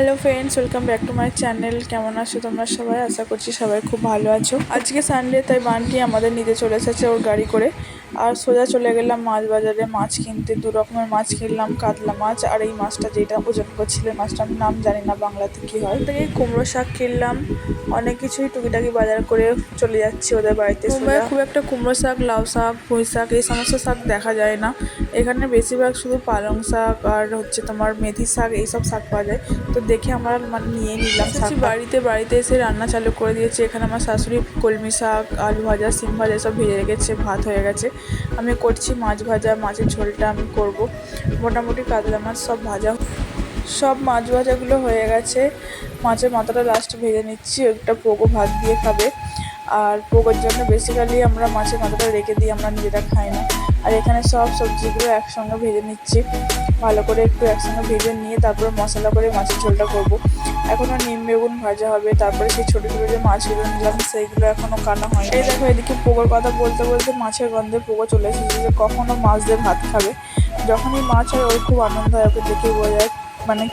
Hello friends, welcome back to my channel. কেমন আছো তোমরা সবাই? আশা করছি সবাই খুব ভালো আছো। আজকে সানডে, তাই বান্টি আমাদের নিতে চলে এসেছে ওর গাড়ি করে। আর সোজা চলে গেলাম মাছ বাজারে মাছ কিনতে। দু রকমের মাছ কিনলাম, কাতলা মাছ আর এই মাছটা যেটা ওজন করছিল, মাছটার নাম জানি না বাংলাতে কী হয়। থেকে কুমড়ো শাক কিনলাম, অনেক কিছুই টুকিটাকি বাজার করে চলে যাচ্ছি ওদের বাড়িতে। মুম্বাইয়ে খুব একটা কুমড়ো শাক, লাউ শাক, পুঁই শাক এই সমস্ত শাক দেখা যায় না। এখানে বেশিরভাগ শুধু পালং শাক আর হচ্ছে তোমার মেথি শাক, এইসব শাক পাওয়া যায়। তো দেখে আমরা নিয়ে নিলাম শাক। বাড়িতে এসে রান্না চালু করে দিয়েছি। এখানে আমার শাশুড়ি কলমি শাক, আলু ভাজা, সিম ভাজা এসব ভেজে রেখেছে, ভাত হয়ে গেছে। আমি করছি মাছ ভাজা, মাছের ঝোলটা আমি করব। মোটামুটি কাতলা মাছ সব ভাজা, সব মাছ ভাজাগুলো হয়ে গেছে। মাছের মাথাটা লাস্টে ভেজে নিচ্ছি, একটা পোগো ভাত দিয়ে খাবে। আর পোগোর জন্য বেসিক্যালি আমরা মাছের মাথাটা রেখে দিই, আমরা নিজেরা খাই না। আর এখানে সব সবজিগুলো একসঙ্গে ভেজে নিচ্ছি, ভালো করে একটু একসঙ্গে ভেজে নিয়ে তারপরে মশলা করে মাছের ঝোলটা করব। এখনও নিম বেগুন ভাজা হবে, তারপরে সেই ছোটো ছোটো যে মাছগুলো নিলাম সেইগুলো এখনও কাটা হয়নি। এই দেখো, এদিকে পোগোর কথা বলতে বলতে মাছের গন্ধে পোগো চলে এসেছে যে কখনও মাছ দিয়ে ভাত খাবে। যখনই মাছ হয় ওর খুব আনন্দ হয়, ওকে দেখে বোঝা যায়,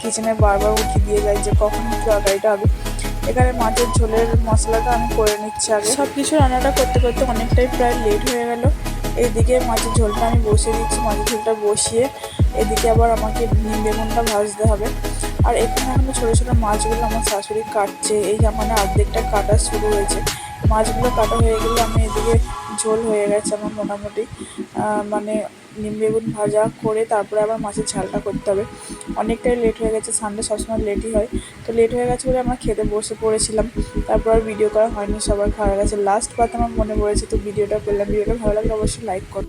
কিচেনে বারবার উঠে দিয়ে যায় যে কখন তরকারিটা হবে। এখানে মাছের ঝোলের মশলাটা আমি করে নিচ্ছি আগে। সব কিছু রান্নাটা করতে করতে অনেকটাই প্রায় লেট হয়ে গেল। এইদিকে মাছের ঝোলটা আমি বসিয়ে দিচ্ছি, মাছের ঝোলটা বসিয়ে এদিকে আবার আমাকে নিম বেগুনটা ভাজতে হবে। আর এখানে ছোটো ছোটো মাছগুলো আমার শাশুড়ি কাটছে, এই অর্ধেকটা কাটা শুরু হয়েছে। মাছগুলো কাটা হয়ে গেলে আমি এদিকে ঝোল হয়ে গেছে আমার মোটামুটি। নিম বেগুন ভাজা করে তারপরে আবার মাছের ঝালটা করতে হবে। অনেকটাই লেট হয়ে গেছে, সানডে সবসময় লেটই হয়। তো লেট হয়ে গেছে বলে আমরা খেতে বসে পড়েছিলাম। তারপর আর ভিডিও করা হয়নি, সবার খাওয়া গেছে। লাস্ট কথা আমার মনে পড়েছে, তো ভিডিওটা করলাম। ভিডিওটা ভালো লাগলে অবশ্যই লাইক করো।